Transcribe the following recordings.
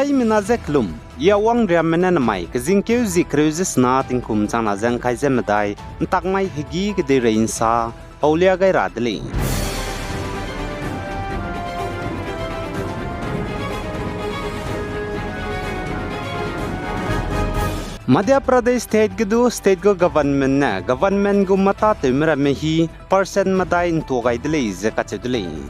Hai minazeklum, yawang riamena namai, kazingkeu zikreusis na tingkum chana zang kaizemadai, ntakmai higi gede reinsa, paulia gai radli. Madhya Pradesh state go government go mata tumra mehi person madai into gaidli zakachudli.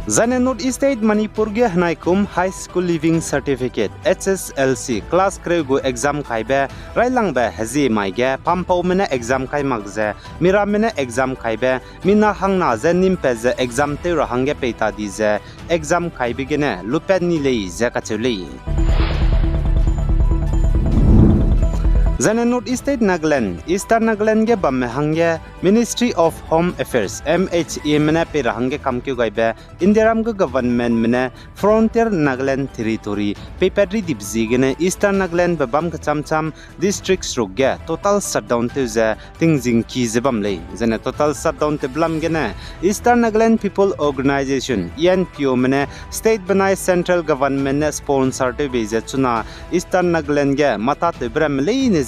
Zane North State Manipur ge hanaikum High School Living Certificate HSLC class krego exam kaibe railang be hazi maige pampau mena exam kai magze mira mena exam kaibe mina hangna ze nimpeze exam te rahange peita dize exam kaibe gene lupen ni lei zakachuli. Zane North State Nagaland, Eastern Nagaland ge bamme hange Ministry of Home Affairs MHA mena pe rahange kamkyu gaibe Indiram go government mena Frontier Nagaland Territory pepadri dibzi gene Eastern Nagaland babam kachamcham districts rogge total shutdown te ze tingjing ki zebam lei zane total shutdown te blam gene Eastern Nagaland People Organization ENPO mena state banai central government ne sponsor te beje chuna Eastern Nagaland ge mata te bram lei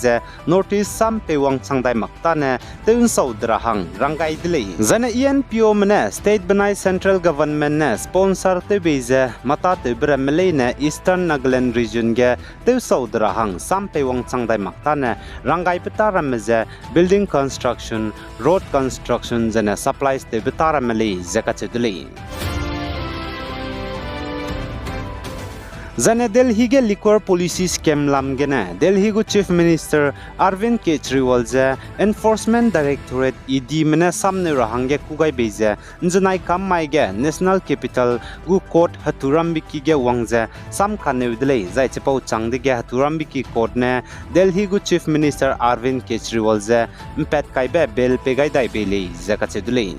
notice sam pewang changdai maktane teun saudrahang rangai dilei zane ENPO mane state banai central government ne sponsor te beje mata te bramlei ne Eastern Nagaland region ge te saudrahang sam pewang changdai maktane rangai pitaramje building construction road construction zane supplies te bitaramlei zakachedilei Zane Delhi ge liquor policy scam lam gene Delhi go Chief Minister Arvind Kejriwal je Enforcement Directorate ED mene samne rahange kugai beje njanai kam mai ge National Capital gu court haturambiki ge wangje sam khanewdlei jai chepau changde ge haturambiki court ne Delhi go Chief Minister Arvind Kejriwal je mpet kaibe bel pegai dai belei zakachedulei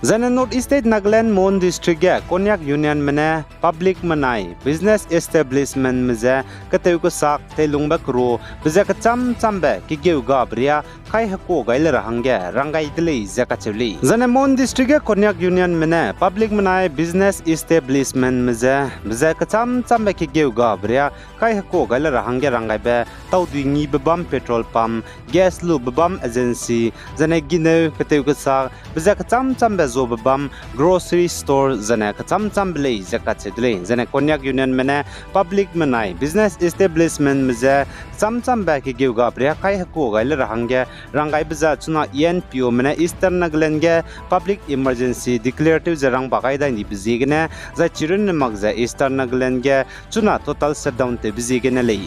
Zane North State Nagaland Mon District ge Konyak Union mene public manai business establishment meze kateu ko sak te lungba kro beza ka cham chambe ki geu ga bria kai hako gaile rahange rangai dilei zakachuli Zane Mon District ge Konyak Union mene public manai business establishment meze beza ka cham chambe ki geu ga bria kai hako gaile rahange rangai be tawdi ngi babam petrol pump gas lu babam agency zane gine kateu ko sak beza ka cham chambe zobabam grocery store zane kacham chamblei zakachedle zane Konyak Union mene public manai business establishment meze chamcham ba ki geuga bria kai hako gaile rahange rangai baza chuna ENPO mene Eastern Nagaland ge public emergency declarative jarang bagai dai ni bizigne za chirin magza Eastern Nagaland ge chuna total shutdown te bizigne lei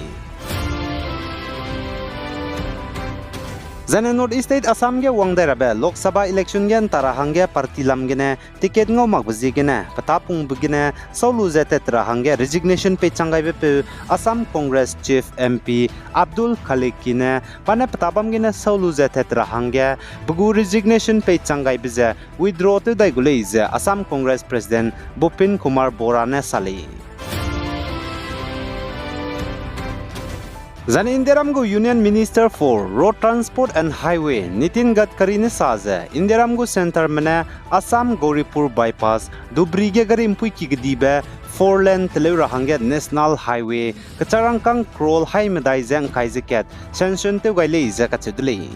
Zane North State Assam ge wangdai rabe Lok Sabha election gen tarahange party lam gene ticket ngo magbuji gene patapung bugine solu zete tarahange resignation pe changai be Assam Congress Chief MP Abdul Khalik kine pane patabam gene solu zete tarahange bugu resignation pe changai bize withdraw te dai gulei Assam Congress President Bopin Kumar Bora ne sali Zane Indiram go Union Minister for Road Transport and Highway Nitin Gadkari ne saze Indiram go Center mene Assam Gauripur bypass Dubri ge gari impui ki gdibe 4-lane tele rahange National Highway kacharangkang Krol High Medai jang kaiziket sanction te gaile zakachedlei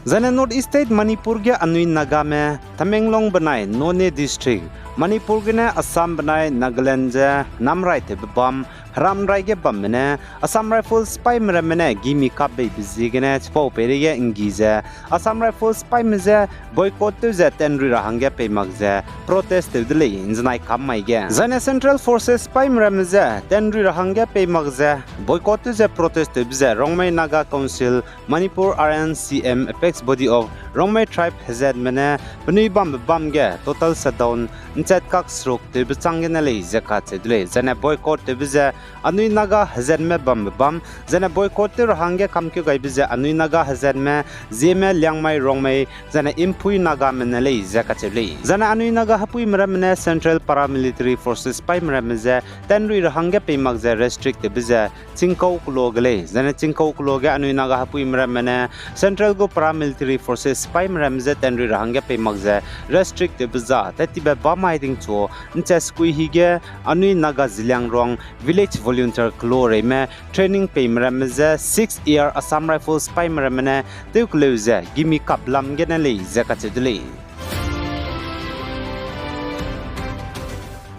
Zane North State Manipur ge anui Naga me Tamenglong banai None District Manipur ge Assam banai Nagaland je namrai te bam ramrai ge bam mene Assam Rifles spy mera mene gimi kabe bizi ge ne chpo peri ge ingize Assam Rifles spy meze boycott te je tenri rahange pe magze protest te dile injnai kam mai ge Zane Central Forces spy mera meze tenri rahange pe magze boycott te je protest te bize Rongmei Naga Council Manipur RNCM apex body of Rongmei tribe hazard mene bni bam ge total shutdown chat kak srok te bchang ge na le zakat te dile Zane boycott te bize anui naga hazen me bam zana boycott te hange kamkyu gai bize anui naga hazen me zeme lyangmai rongmai zana impui naga menale zakacheli zana anui naga hapui mramne central paramilitary forces pai mramze tanrui hange pe magze restrict bize chingkau klogale zana chingkau kloge anui naga hapui mramne central go paramilitary forces pai mramze tanrui hange pe magze restrict biza tatibe bamai ding cho nche skui hige anui naga zilang rong village volunteer klore me training pe mramze 6 year Assam Rifles pai mramne teukleuze gimi kaplam genale zakachedle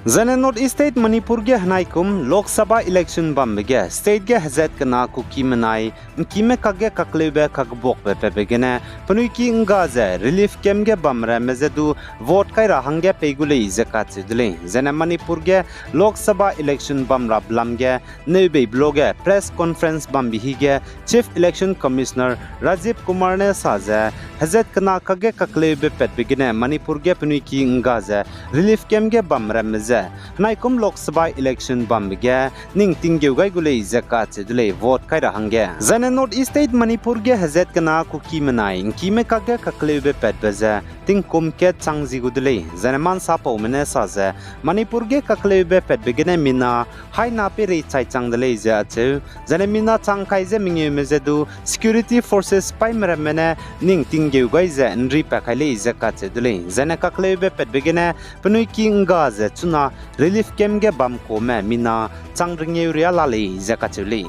Zane North East State Manipur ge hanaikum Lok Sabha election bambege state ge hazat kana ku kimanai kime kage kaklebe kagbok pepegene panui ki ngaze relief kem ge bamra mezedu vote kai rahange pegule zakat dile zane Manipur ge Lok Sabha election bamra blamge nebe bloge press conference bambi ge chief election commissioner Rajiv Kumar ne saze hazat kana kage kaklebe pepegene Manipur ge panui ki ngaze relief kem ge bamra meze Naikum Lok Sabha election bambige ning tingeu gai gulei zakat dule vote kai rahange zane North East State Manipur ge hazat kana ku kimanai kime kage kaklebe petbeze ting kumke changji gudule zane man sapo mene saze Manipur ge kaklebe petbegene mina hai na pe re chai changdale ja che zane mina changkai je mingye mezedu security forces pai mene ning tingeu gai je nri pakhale zakat dule zane kaklebe petbegene panui ki ngaze chuna relief kem ge bam ko me mina changringe ria lale zakachuli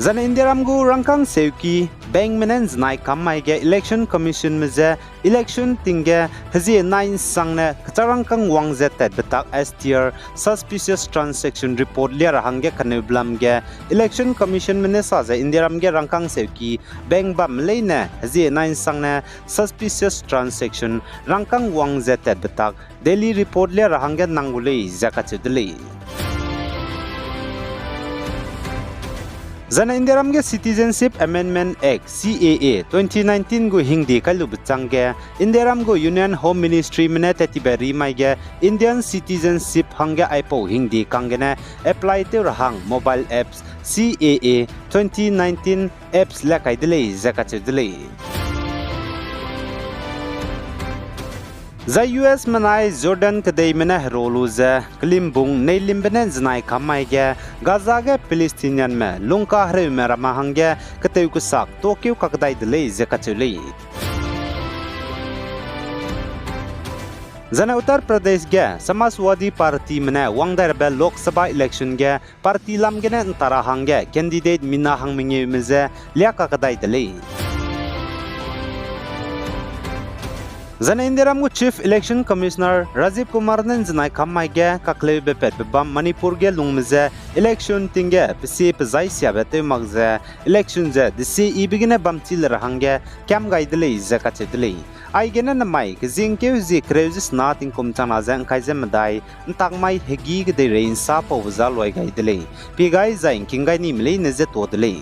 zan indiram gu rangkang seuki bank menens nai kamai ge election commission meze election tinge hazi 9 sangne kharangkang wangze tet betak STR suspicious transaction report liar hange kanublam ge election commission mene saza indiram ge rangkang seuki bank bam leine hazi 9 sangne suspicious transaction rangkang wangze tet betak daily report liar hange nangule zakachudle Zana Indiram ge Citizenship Amendment Act CAA 2019 go hindi kalu bchangge Indiram go Union Home Ministry mene tetiberi maige Indian citizenship hange aipo hindi kangene apply te rahang mobile apps CAA 2019 apps la kaidele zakachedele Za US manai Jordan kadai mena roluza klimbung nei limbene znai kamai ge Gaza ge Palestinian me lungka hre mera mahange kateu kusak Tokyo kakdai dele zakachuli Zana Uttar Pradesh ge Samajwadi Party mena wangdar be Lok Sabha election ge party lamgene antara hange candidate mina hangminge meze lia kakdai dele Zana Indiram gu Chief Election Commissioner Rajiv Kumar nen znai kamai ge kaklebe pet bam Manipur ge lungmeze election tinge psi pzai siabete magze election je disi ibigine bamtil rahange kam gaidele zakachedele ai gena namai ke jingke ji kreusis nating kumchana jang kaije madai ntakmai hegi ge de rein sa powza loi gaidele pigai zain kingai ni mle ne je todele